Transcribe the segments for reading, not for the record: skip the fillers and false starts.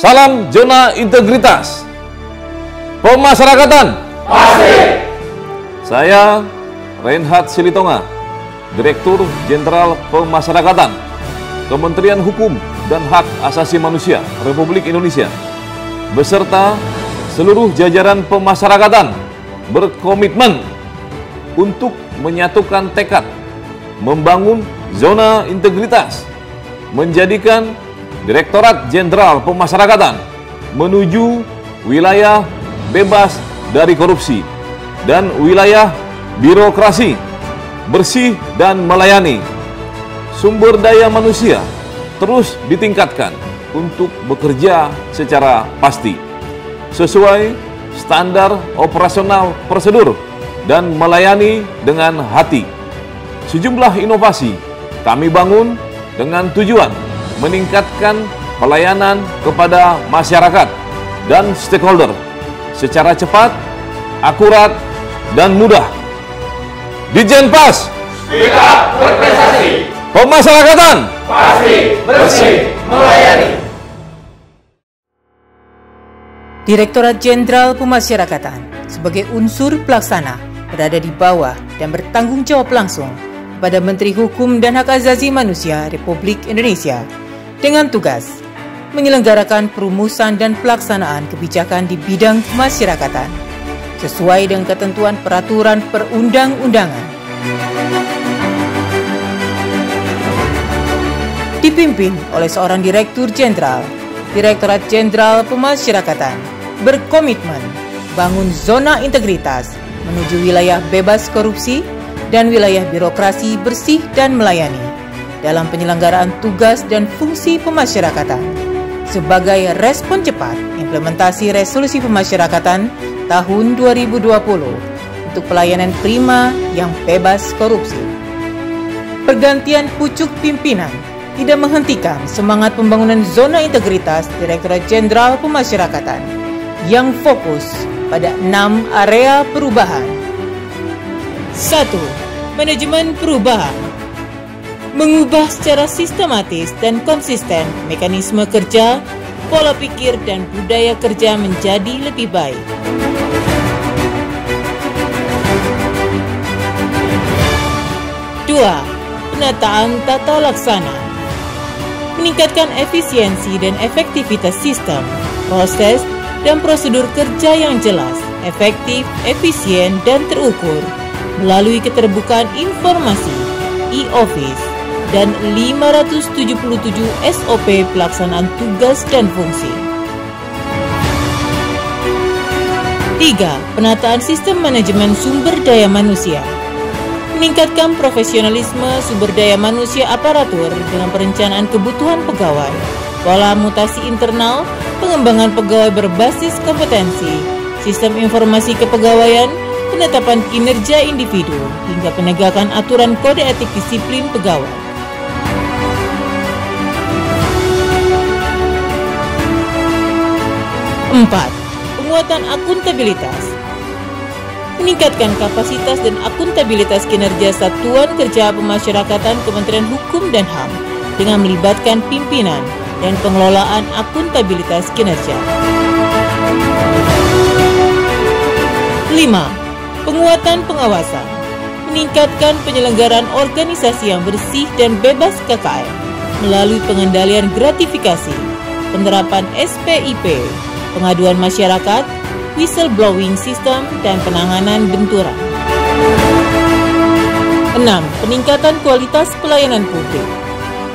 Salam zona integritas. Pemasyarakatan. Pasti. Saya Reinhard Silitonga, Direktur Jenderal Pemasyarakatan, Kementerian Hukum dan Hak Asasi Manusia Republik Indonesia, beserta seluruh jajaran pemasyarakatan berkomitmen untuk menyatukan tekad membangun zona integritas, menjadikan Direktorat Jenderal Pemasyarakatan menuju wilayah bebas dari korupsi dan wilayah birokrasi bersih dan melayani. Sumber daya manusia terus ditingkatkan untuk bekerja secara pasti sesuai standar operasional prosedur dan melayani dengan hati. Sejumlah inovasi kami bangun dengan tujuan meningkatkan pelayanan kepada masyarakat dan stakeholder secara cepat, akurat, dan mudah. Ditjenpas, Speak up, berprestasi. pemasyarakatan Pasti, bersih, melayani. Direktorat Jenderal Pemasyarakatan sebagai unsur pelaksana berada di bawah dan bertanggung jawab langsung pada Menteri Hukum dan Hak Asasi Manusia Republik Indonesia dengan tugas menyelenggarakan perumusan dan pelaksanaan kebijakan di bidang pemasyarakatan sesuai dengan ketentuan peraturan perundang-undangan. Dipimpin oleh seorang Direktur Jenderal, Direktorat Jenderal Pemasyarakatan berkomitmen bangun zona integritas menuju wilayah bebas korupsi dan wilayah birokrasi bersih dan melayani dalam penyelenggaraan tugas dan fungsi pemasyarakatan sebagai respon cepat implementasi resolusi pemasyarakatan tahun 2020 untuk pelayanan prima yang bebas korupsi. Pergantian pucuk pimpinan tidak menghentikan semangat pembangunan zona integritas Direktorat Jenderal Pemasyarakatan yang fokus pada 6 area perubahan. 1. Manajemen perubahan. Mengubah secara sistematis dan konsisten mekanisme kerja, pola pikir, dan budaya kerja menjadi lebih baik. 2. Penataan tata laksana. Meningkatkan efisiensi dan efektivitas sistem, proses, dan prosedur kerja yang jelas, efektif, efisien, dan terukur melalui keterbukaan informasi, e-office, dan 577 SOP pelaksanaan tugas dan fungsi. 3. Penataan sistem manajemen sumber daya manusia. Meningkatkan profesionalisme sumber daya manusia aparatur dengan perencanaan kebutuhan pegawai, pola mutasi internal, pengembangan pegawai berbasis kompetensi, sistem informasi kepegawaian, penetapan kinerja individu, hingga penegakan aturan kode etik disiplin pegawai. 4. Penguatan akuntabilitas. Meningkatkan kapasitas dan akuntabilitas kinerja Satuan Kerja Pemasyarakatan Kementerian Hukum dan HAM dengan melibatkan pimpinan dan pengelolaan akuntabilitas kinerja. 5. Penguatan pengawasan. Meningkatkan penyelenggaraan organisasi yang bersih dan bebas KKN melalui pengendalian gratifikasi, penerapan SPIP, pengaduan masyarakat, whistleblowing system, dan penanganan benturan. 6. Peningkatan kualitas pelayanan publik.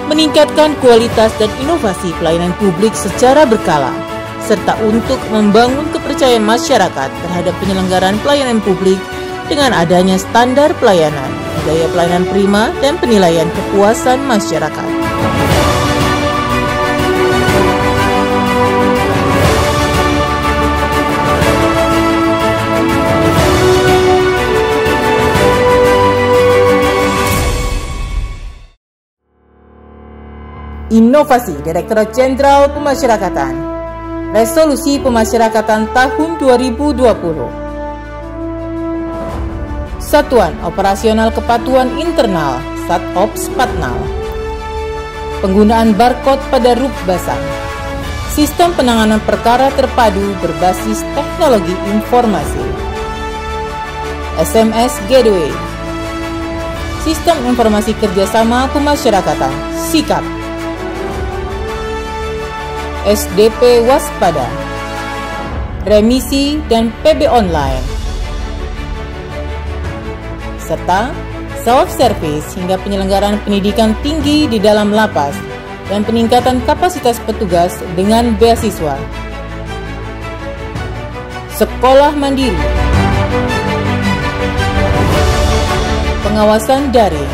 Meningkatkan kualitas dan inovasi pelayanan publik secara berkala, serta untuk membangun kepercayaan masyarakat terhadap penyelenggaraan pelayanan publik dengan adanya standar pelayanan, gaya pelayanan prima, dan penilaian kepuasan masyarakat. Inovasi Direktorat Jenderal Pemasyarakatan, Resolusi Pemasyarakatan tahun 2020. Satuan Operasional Kepatuhan Internal (SatOps Patnal). Penggunaan barcode pada RUP basah. Sistem penanganan perkara terpadu berbasis teknologi informasi. SMS Gateway. Sistem Informasi Kerjasama Pemasyarakatan (SIKAP). SDP Waspada. Remisi dan PB Online. Serta self-service hingga penyelenggaraan pendidikan tinggi di dalam lapas dan peningkatan kapasitas petugas dengan beasiswa. Sekolah Mandiri. Pengawasan daring.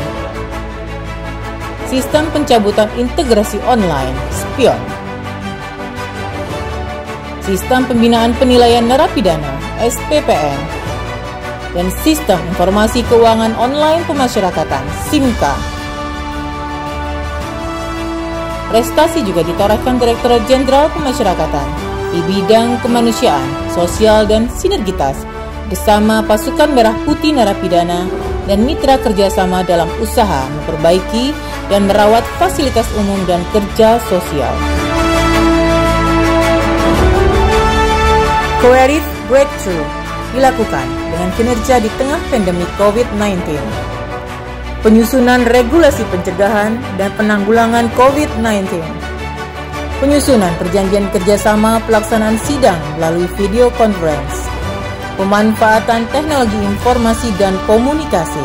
Sistem pencabutan integrasi online (SPION). Sistem Pembinaan Penilaian Narapidana (SPPN). Dan Sistem Informasi Keuangan Online Pemasyarakatan (SIMKA). Prestasi juga ditorehkan Direktorat Jenderal Pemasyarakatan di bidang kemanusiaan, sosial, dan sinergitas bersama Pasukan Merah Putih Narapidana dan mitra kerjasama dalam usaha memperbaiki dan merawat fasilitas umum dan kerja sosial. Coercive Breakthrough dilakukan dengan kinerja di tengah pandemi COVID-19. Penyusunan regulasi pencegahan dan penanggulangan COVID-19. Penyusunan perjanjian kerjasama pelaksanaan sidang melalui video conference. Pemanfaatan teknologi informasi dan komunikasi.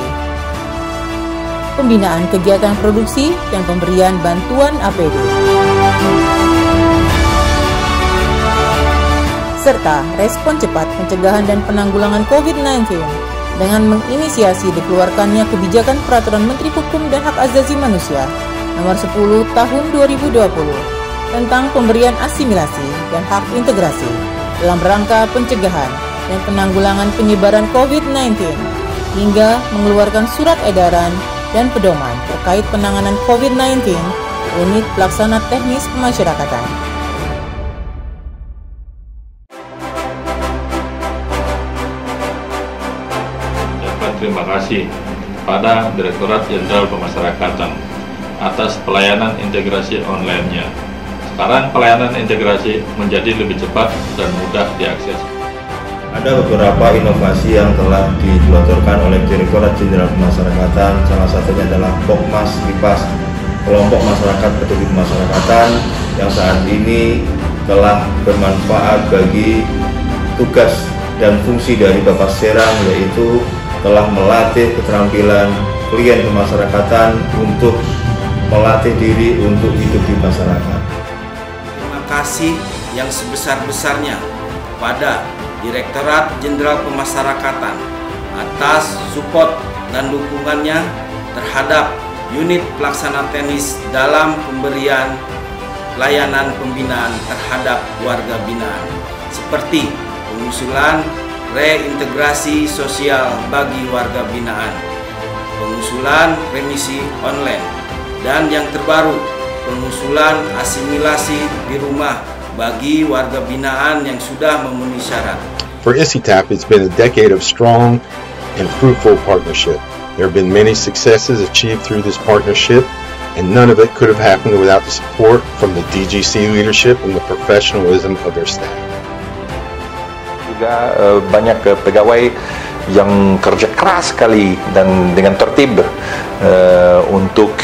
Pembinaan kegiatan produksi dan pemberian bantuan APD. Serta respon cepat pencegahan dan penanggulangan COVID-19 dengan menginisiasi dikeluarkannya kebijakan Peraturan Menteri Hukum dan Hak Asasi Manusia Nomor 10 Tahun 2020 tentang pemberian asimilasi dan hak integrasi dalam rangka pencegahan dan penanggulangan penyebaran COVID-19 hingga mengeluarkan surat edaran dan pedoman terkait penanganan COVID-19 Unit Pelaksana Teknis Pemasyarakatan. Terima kasih pada Direktorat Jenderal Pemasyarakatan atas pelayanan integrasi online-nya. Sekarang pelayanan integrasi menjadi lebih cepat dan mudah diakses. Ada beberapa inovasi yang telah digelontorkan oleh Direktorat Jenderal Pemasyarakatan, salah satunya adalah Pokmas Kipas, kelompok masyarakat peduli pemasyarakatan yang saat ini telah bermanfaat bagi tugas dan fungsi dari Bapak Serang, yaitu telah melatih keterampilan klien pemasyarakatan untuk melatih diri untuk hidup di masyarakat. Terima kasih yang sebesar-besarnya kepada Direktorat Jenderal Pemasyarakatan atas support dan dukungannya terhadap unit pelaksana teknis dalam pemberian layanan pembinaan terhadap warga binaan, seperti pengusulan reintegrasi sosial bagi warga binaan, pengusulan remisi online, dan yang terbaru, pengusulan asimilasi di rumah bagi warga binaan yang sudah memenuhi syarat. For ICITAP, it's been a decade of strong and fruitful partnership. There have been many successes achieved through this partnership, and none of it could have happened without the support from the DGC leadership and the professionalism of their staff. Juga banyak pegawai yang kerja keras sekali dan dengan tertib untuk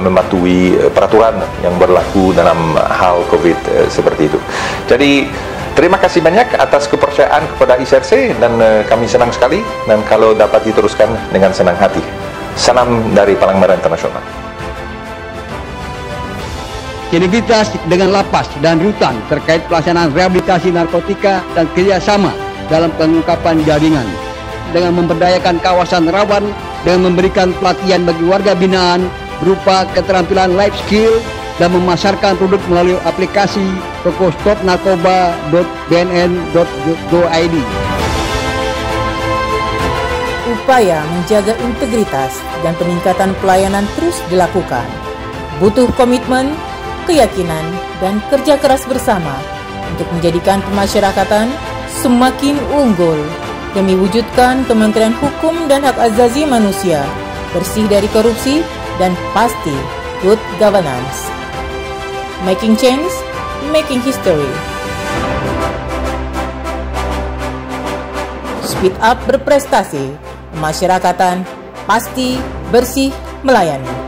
mematuhi peraturan yang berlaku dalam hal COVID seperti itu. Jadi terima kasih banyak atas kepercayaan kepada ICRC dan kami senang sekali, dan kalau dapat diteruskan dengan senang hati. Salam dari Palang Merah Internasional. Sinergitas dengan lapas dan rutan terkait pelaksanaan rehabilitasi narkotika dan kerjasama dalam pengungkapan jaringan, dengan memberdayakan kawasan rawan dengan memberikan pelatihan bagi warga binaan berupa keterampilan life skill dan memasarkan produk melalui aplikasi tokostopnarkoba.bnn.go.id. Upaya menjaga integritas dan peningkatan pelayanan terus dilakukan. Butuh komitmen, keyakinan, dan kerja keras bersama untuk menjadikan pemasyarakatan semakin unggul demi wujudkan Kementerian Hukum dan Hak Asasi Manusia bersih dari korupsi dan pasti good governance. Making change making history. Speed Up berprestasi, pemasyarakatan pasti bersih melayani.